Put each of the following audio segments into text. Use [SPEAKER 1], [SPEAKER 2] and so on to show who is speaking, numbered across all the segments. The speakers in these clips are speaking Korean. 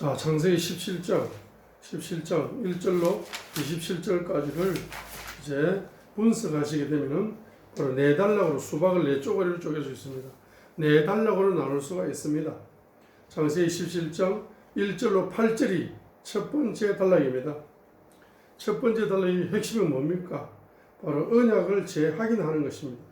[SPEAKER 1] 자, 창세기 17장 1절로 27절까지를 이제 분석하시게 되면은 바로 네 단락으로 수박을 네 쪼가리로 쪼갤 수 있습니다. 네 단락으로 나눌 수가 있습니다. 창세기 17장 1절로 8절이 첫 번째 단락입니다. 첫 번째 단락의 핵심은 뭡니까? 바로 언약을 재확인하는 것입니다.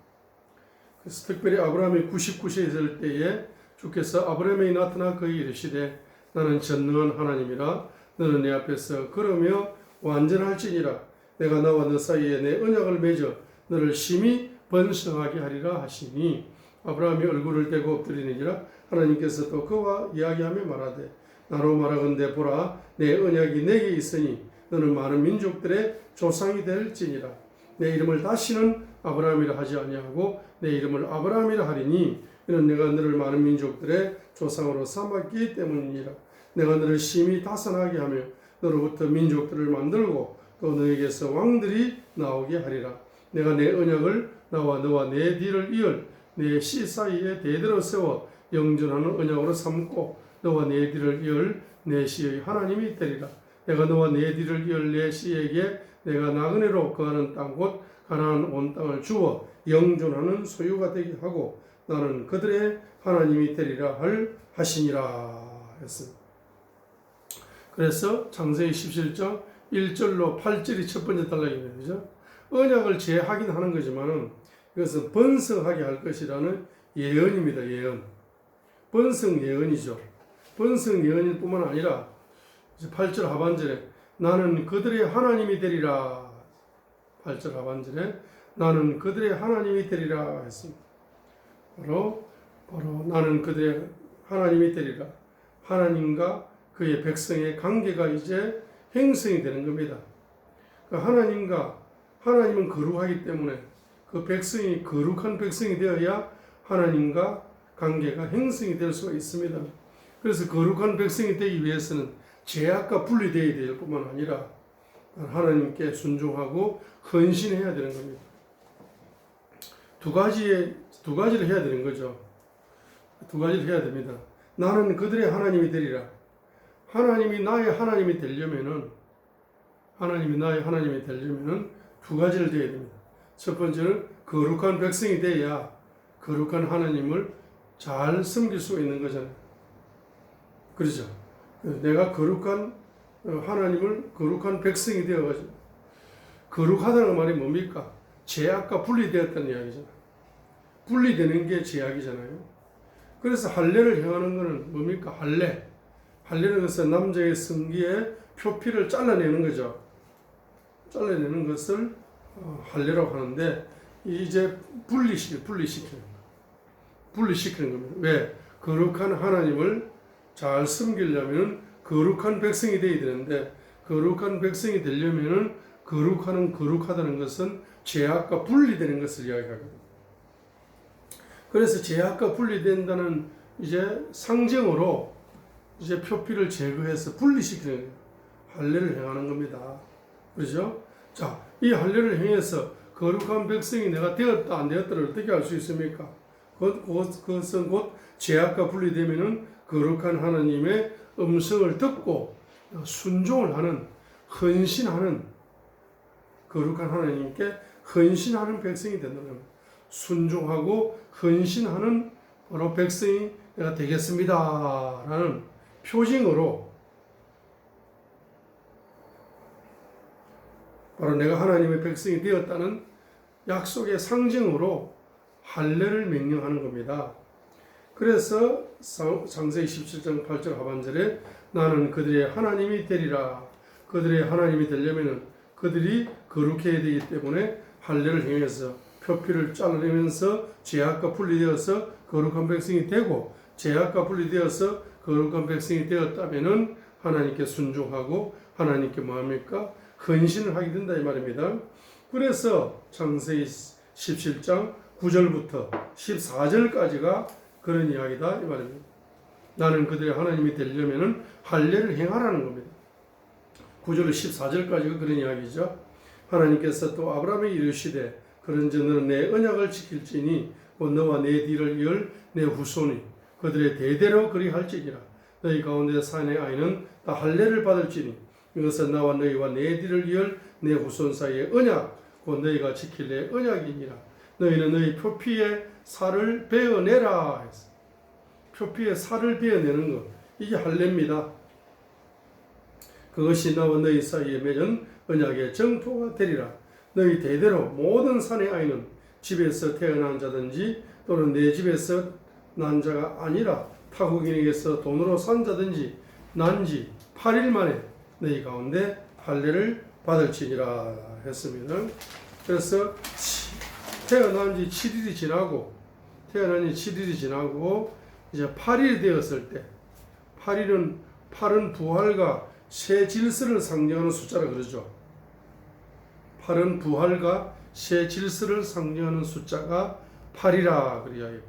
[SPEAKER 1] 그래서 특별히 아브라함이 99세에 있을 때에 주께서 아브라함에게 나타나 그에게 이르시되 나는 전능한 하나님이라 너는 내 앞에서 걸으며 완전할지니라 내가 나와 너 사이에 내 언약을 맺어 너를 심히 번성하게 하리라 하시니 아브라함이 얼굴을 대고 엎드리니라 하나님께서 또 그와 이야기하며 말하되 나로 말하건대 보라 내 언약이 내게 있으니 너는 많은 민족들의 조상이 될지니라 내 이름을 다시는 아브라함이라 하지 아니하고 내 이름을 아브라함이라 하리니 이는 내가 너를 많은 민족들의 조상으로 삼았기 때문이니라 내가 너를 심히 다산하게 하며 너로부터 민족들을 만들고 또 너에게서 왕들이 나오게 하리라 내가 내 언약을 나와 너와 내 뒤를 이을 내 씨 사이에 대대로 세워 영존하는 언약으로 삼고 너와 내 뒤를 이을 내 씨의 하나님이 되리라 내가 너와 내 뒤를 이을 내 씨에게 내가 나그네로 거하는 땅 곧 가나안 온 땅을 주어 영존하는 소유가 되게 하고 나는 그들의 하나님이 되리라 하시니라 했습니다. 그래서 창세기 17장 1절로 8절이 첫 번째 단락입니다. 그죠? 언약을 재확인하는 거지만은 이것은 번성하게 할 것이라는 예언입니다. 예언. 번성 예언이죠. 번성 예언일 뿐만 아니라 8절 하반절에 나는 그들의 하나님이 되리라. 8절 하반절에 나는 그들의 하나님이 되리라 했습니다. 바로 나는 그들의 하나님이 되리라. 하나님과 그의 백성의 관계가 이제 형성이 되는 겁니다. 하나님은 거룩하기 때문에 그 백성이 거룩한 백성이 되어야 하나님과 관계가 형성이 될 수가 있습니다. 그래서 거룩한 백성이 되기 위해서는 죄악과 분리되어야 될 뿐만 아니라 하나님께 순종하고 헌신해야 되는 겁니다. 두 가지를 해야 되는 거죠. 두 가지를 해야 됩니다. 나는 그들의 하나님이 되리라. 하나님이 나의 하나님이 되려면은 두 가지를 해야 됩니다. 첫 번째는 거룩한 백성이 돼야 거룩한 하나님을 잘 섬길 수 있는 거잖아요. 그렇죠? 내가 거룩한 하나님을 거룩한 백성이 되어가지고 거룩하다는 말이 뭡니까? 죄악과 분리되었다는 이야기잖아요. 분리되는 게 죄악이잖아요. 그래서 할례를 행하는 것은 뭡니까? 할례는 것은 남자의 성기에 표피를 잘라내는 거죠. 잘라내는 것을 할례라고 하는데 이제 분리시키는 겁니다. 왜? 거룩한 하나님을 잘 섬기려면 거룩한 백성이 되어야 되는데 거룩한 백성이 되려면 거룩하다는 것은 죄악과 분리되는 것을 이야기하거든요. 그래서 죄악과 분리된다는 이제 상징으로 이제 표피를 제거해서 분리시키는 할례를 행하는 겁니다. 그렇죠? 자, 이 할례를 행해서 거룩한 백성이 내가 되었다 안 되었다를 어떻게 알 수 있습니까? 그것은 곧 죄악과 분리되면은 거룩한 하나님의 음성을 듣고 순종을 하는 헌신하는 거룩한 하나님께 헌신하는 백성이 된다는 겁니다. 순종하고 헌신하는 바로 백성이 내가 되겠습니다 라는 표징으로 바로 내가 하나님의 백성이 되었다는 약속의 상징으로 할례를 명령하는 겁니다. 그래서 창세기 17장 8절 하반절에 나는 그들의 하나님이 되리라. 그들의 하나님이 되려면 그들이 거룩해야 되기 때문에 할례를 행해서 표피를 잘라내면서 죄악과 분리되어서 거룩한 백성이 되고 죄악과 분리되어서 거룩한 백성이 되었다면은 하나님께 순종하고 하나님께 뭐합니까? 헌신을 하게 된다 이 말입니다. 그래서 창세기 17장 9절부터 14절까지가 그런 이야기다 이 말입니다. 나는 그들의 하나님이 되려면은 할례를 행하라는 겁니다. 9절 14절까지가 그런 이야기죠. 하나님께서 또 아브라함에게 이르시되 그런즉 너는 내 언약을 지킬지니 곧 너와 내 뒤를 이을 내 후손이 그들의 대대로 그리할지니라. 너희 가운데 사내 아이는 다 할례를 받을지니 이것은 나와 너희와 내 뒤를 이을 내 후손 사이의 언약 곧 너희가 지킬 내 언약이니라. 너희는 너희 표피의 살을 베어내라 했어. 표피의 살을 베어내는 것, 이게 할례입니다. 그것이 나와 너희 사이에 맺은 언약의 정토가 되리라. 너희 대대로 모든 사내 아이는 집에서 태어난 자든지 또는 내 집에서 난 자가 아니라 타국인에게서 돈으로 산 자든지 난 지 8일 만에 너희 가운데 할례를 받을지니라 했습니다. 그래서 태어난 지 7일이 지나고 이제 8일이 되었을 때 8은 부활과 새 질서를 상징하는 숫자라 그러죠. 8은 부활과 새 질서를 상징하는 숫자가 8이라 그래야 해요.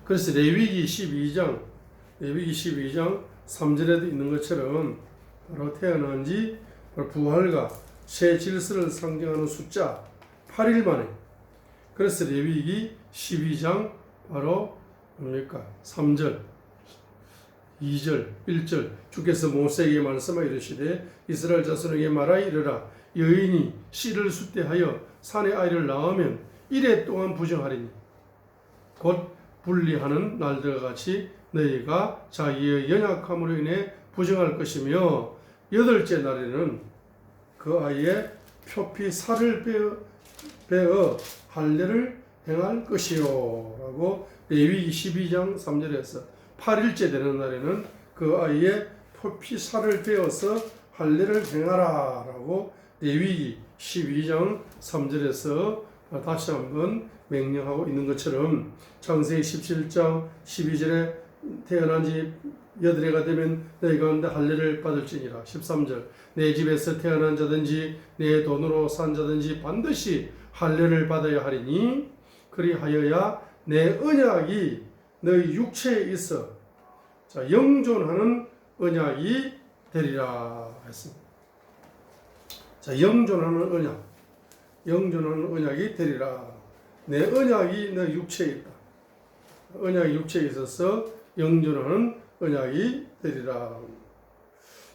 [SPEAKER 1] 그래서 레위기 12장 3절에도 있는 것처럼 바로 태어난 지 부활과 새 질서를 상징하는 숫자 8일 만에, 그래서 레위기 12장 바로 뭡니까? 3절 2절 1절 주께서 모세에게 말씀하여 이르시되 이스라엘 자손에게 말하여 이르라. 여인이 씨를 숫대하여 사내 아이를 낳으면 이래 동안 부정하리니 곧 분리하는 날들과 같이 너희가 자기의 연약함으로 인해 부정할 것이며 여덟째 날에는 그 아이의 표피 살을 베어 할례를 행할 것이요 라고 레위기 12장 3절에서 8일째 되는 날에는 그 아이의 표피 살을 베어서 할례를 행하라 라고 레위기 12장 3절에서 다시 한번 명령하고 있는 것처럼 창세기 17장 12절에 태어난 지 8해가 되면 너희 가운데 할례를 받을지니라. 13절 내 집에서 태어난 자든지 내 돈으로 산 자든지 반드시 할례를 받아야 하리니 그리하여야 내 언약이 너희 육체에 있어 자 영존하는 언약이 되리라 했습니다. 자 영존하는 언약이 되리라. 내 언약이 너 육체에 있다. 언약이 육체에 있어서 영존하는 언약이 되리라.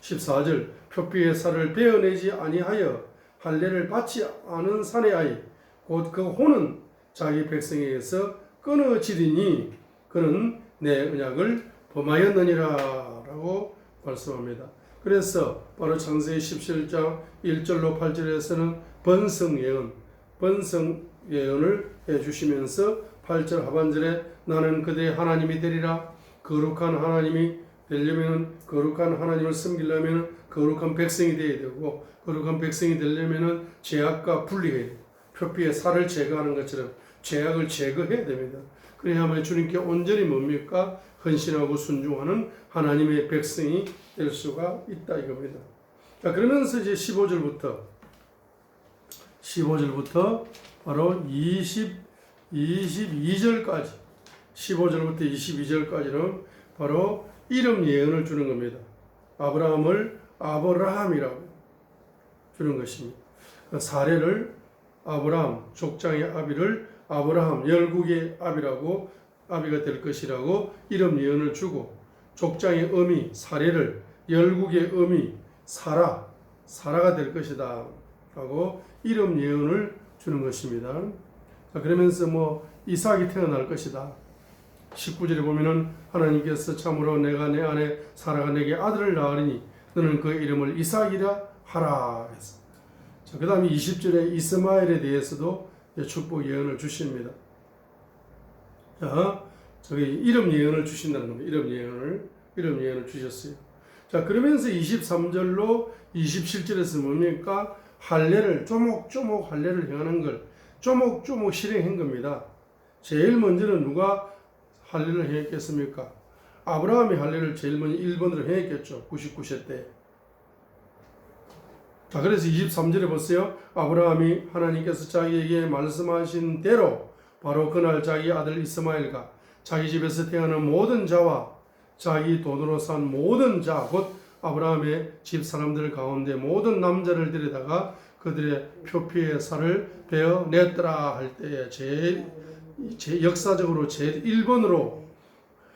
[SPEAKER 1] 14절 표피의 살을 베어내지 아니하여 할례를 받지 않은 사내 아이 곧 그 혼은 자기 백성에게서 끊어지리니 그는 내 언약을 범하였느니라 라고 말씀합니다. 그래서 바로 창세기 17장 1절로 8절에서는 번성 예언을 해주시면서 8절 하반절에 나는 그들의 하나님이 되리라. 거룩한 하나님이 되려면 거룩한 하나님을 섬기려면 거룩한 백성이 되어야 되고 거룩한 백성이 되려면 죄악과 분리해야 돼요. 표피의 살을 제거하는 것처럼 죄악을 제거해야 됩니다. 그래야만 주님께 온전히 뭡니까? 헌신하고 순종하는 하나님의 백성이 될 수가 있다 이겁니다. 자, 그러면서 이제 15절부터 바로 22절까지 15절부터 22절까지는 바로 이름 예언을 주는 겁니다. 아브라함을 아브라함이라고 주는 것입니다. 사례를 아브라함, 족장의 아비를 아브라함, 열국의 아비라고 아비가 될 것이라고 이름 예언을 주고 족장의 어미 사례를 열국의 어미 사라가 될 것이다 라고 이름 예언을 주는 것입니다. 자, 그러면서 이삭이 태어날 것이다. 19절에 보면은 하나님께서 참으로 내가 내 아내 사라가 내게 아들을 낳으리니 너는 그 이름을 이삭이라 하라 했어. 자, 그 다음에 20절에 이스마엘에 대해서도 축복 예언을 주십니다. 자, 저기 이름 예언을 주신다는 겁니다. 이름 예언을 주셨어요. 자, 그러면서 23절로 27절에서 뭡니까? 할례를 조목조목 할례를 행하는 걸 조목조목 실행한 겁니다. 제일 먼저는 누가 할례를 행했겠습니까? 아브라함이 할례를 제일 먼저 1번으로 행했겠죠. 99세 때. 자, 그래서 23절에 보세요. 아브라함이 하나님께서 자기에게 말씀하신 대로 바로 그날 자기 아들 이스마엘과 자기 집에서 태어난 모든 자와 자기 돈으로 산 모든 자, 곧 아브라함의 집 사람들 가운데 모든 남자를 데려다가 그들의 표피의 살을 베어냈더라 할 때에 역사적으로 제일 1번으로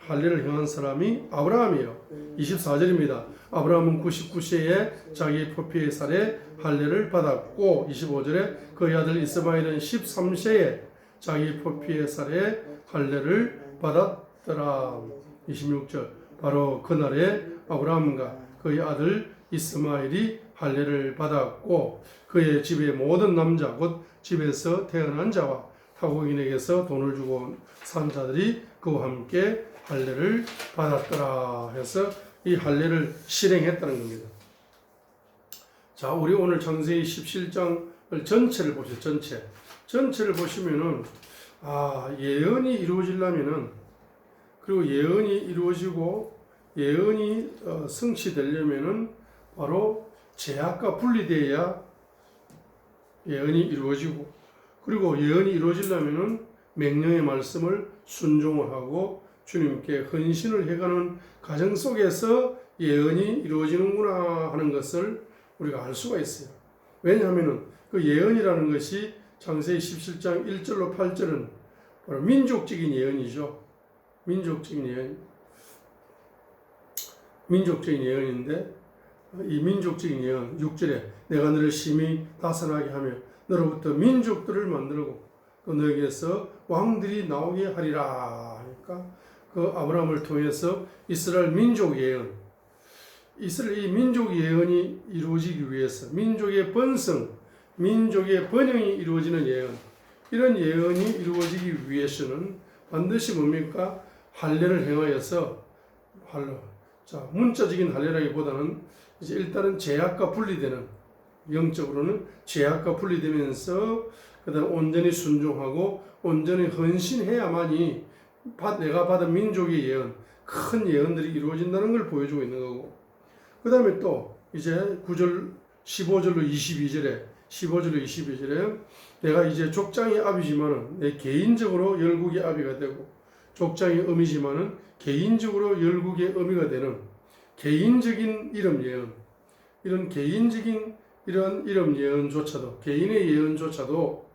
[SPEAKER 1] 할례를 행한 사람이 아브라함이에요. 24절입니다. 아브라함은 99세에 자기 표피의 살에 할례를 받았고 25절에 그의 아들 이스마엘은 13세에 자기 표피의 살에 할례를 받았더라. 26절 바로 그날에 아브라함과 그의 아들 이스마엘이 할례를 받았고 그의 집의 모든 남자 곧 집에서 태어난 자와 타국인에게서 돈을 주고 산 자들이 그와 함께 할례를 받았더라 해서 이 할례를 실행했다는 겁니다. 자, 우리 오늘 창세기 17장을 전체를 보세요. 전체를 보시면은 예언이 이루어지려면은 그리고 예언이 이루어지고 예언이 성취되려면은 바로 죄악과 분리되어야 예언이 이루어지고 그리고 예언이 이루어지려면은 명령의 말씀을 순종을 하고 주님께 헌신을 해가는 과정 속에서 예언이 이루어지는구나 하는 것을 우리가 알 수가 있어요. 왜냐하면은 그 예언이라는 것이 창세기 17장 1절로 8절은 바로 민족적인 예언이죠. 민족적인 예언인데 이 민족적인 예언 6절에 내가 너를 심히 다스나게 하며 너로부터 민족들을 만들고 또 너에게서 왕들이 나오게 하리라 하니까 그 아브라함을 통해서 이스라엘 민족 예언 이 민족 예언이 이루어지기 위해서 민족의 번성 민족의 번영이 이루어지는 예언 이런 예언이 이루어지기 위해서는 반드시 뭡니까? 할례를 행하여서 문자적인 할례라기보다는 이제 일단은 죄악과 분리되는 영적으로는 죄악과 분리되면서 그다음 온전히 순종하고 온전히 헌신해야만이 내가 받은 민족의 예언 큰 예언들이 이루어진다는 걸 보여주고 있는 거고 그 다음에 또 이제 9절 15절로 22절에 내가 이제 족장의 아비지만은 내 개인적으로 열국의 아비가 되고 족장의 어미지만은 개인적으로 열국의 어미가 되는 개인적인 이름 예언 이런 개인적인 이런 이름 예언조차도 개인의 예언조차도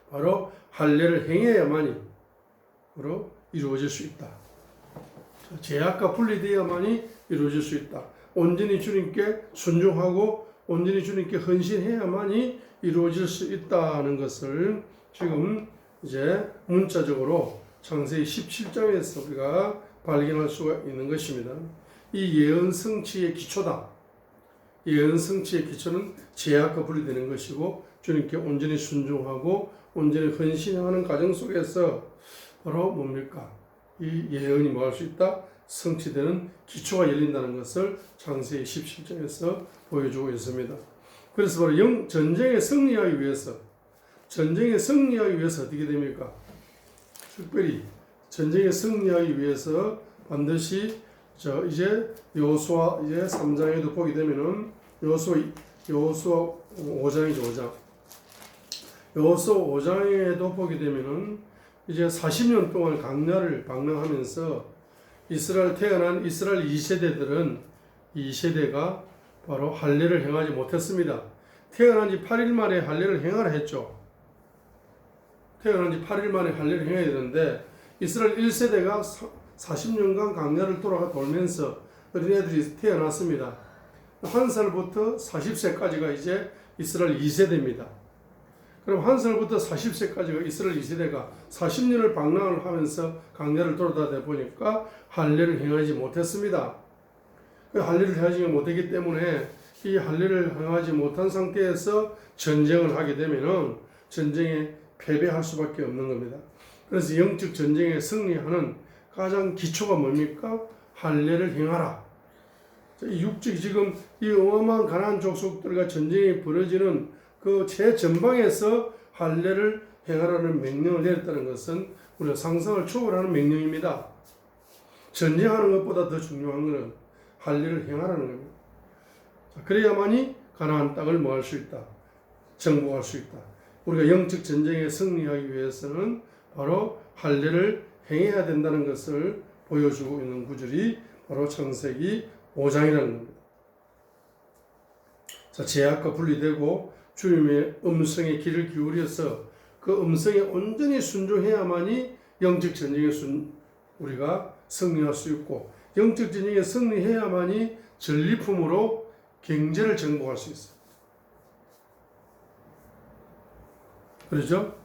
[SPEAKER 1] 바로 할례를 행해야만이 바로 이루어질 수 있다. 죄악과 분리되어야만이 이루어질 수 있다. 온전히 주님께 순종하고 온전히 주님께 헌신해야만이 이루어질 수 있다는 것을 지금 이제 문자적으로 창세기 17장에서 우리가 발견할 수가 있는 것입니다. 이 예언 성취의 기초다. 예언 성취의 기초는 죄악과 분리되는 것이고 주님께 온전히 순종하고 온전히 헌신하는 과정 속에서 바로 뭡니까? 이 예언이 뭐 할 수 있다? 성취되는 기초가 열린다는 것을 창세기 17장에서 보여주고 있습니다. 그래서 바로 전쟁에 승리하기 위해서 어떻게 됩니까? 특별히 전쟁에 승리하기 위해서 반드시 이제 여호수아 이제 3장에도 보게 되면은 여호수아 5장이죠 5장. 여호수아 5장에도 보게 되면은 이제 40년 동안 광야를 방랑하면서 태어난 이스라엘 2세대들은 2세대가 바로 할례를 행하지 못했습니다. 태어난 지 8일 만에 할례를 행하라 했죠. 태어난 지 8일 만에 할례를 행해야 되는데 이스라엘 1세대가 40년간 광야를 돌면서 어린애들이 태어났습니다. 1살부터 40세까지가 이제 이스라엘 2세대입니다. 그럼 1살부터 40세까지가 이스라엘 2세대가 40년을 방랑을 하면서 광야를 돌아다니다 보니까 할례를 행하지 못했습니다. 그 할례를 행하지 못했기 때문에 이 할례를 행하지 못한 상태에서 전쟁을 하게 되면은 전쟁에 패배할 수밖에 없는 겁니다. 그래서 영적 전쟁에 승리하는 가장 기초가 뭡니까? 할례를 행하라. 지금 이 어마어마한 가나안 족속들과 전쟁이 벌어지는 그 최전방에서 할례를 행하라는 명령을 내렸다는 것은 우리가 상상을 초월하는 명령입니다. 전쟁하는 것보다 더 중요한 것은 할례를 행하라는 겁니다. 그래야만이 가나안 땅을 뭐할 수 있다. 정복할 수 있다. 우리가 영적 전쟁에 승리하기 위해서는 바로 할례를 행해야 된다는 것을 보여주고 있는 구절이 바로 창세기 5장이라는 겁니다. 죄악과 분리되고 주님의 음성에 귀를 기울여서 그 음성에 온전히 순종해야만이 영적 전쟁에 우리가 승리할 수 있고 영적 전쟁에 승리해야만이 전리품으로 경제를 정복할 수 있어요. 그렇죠?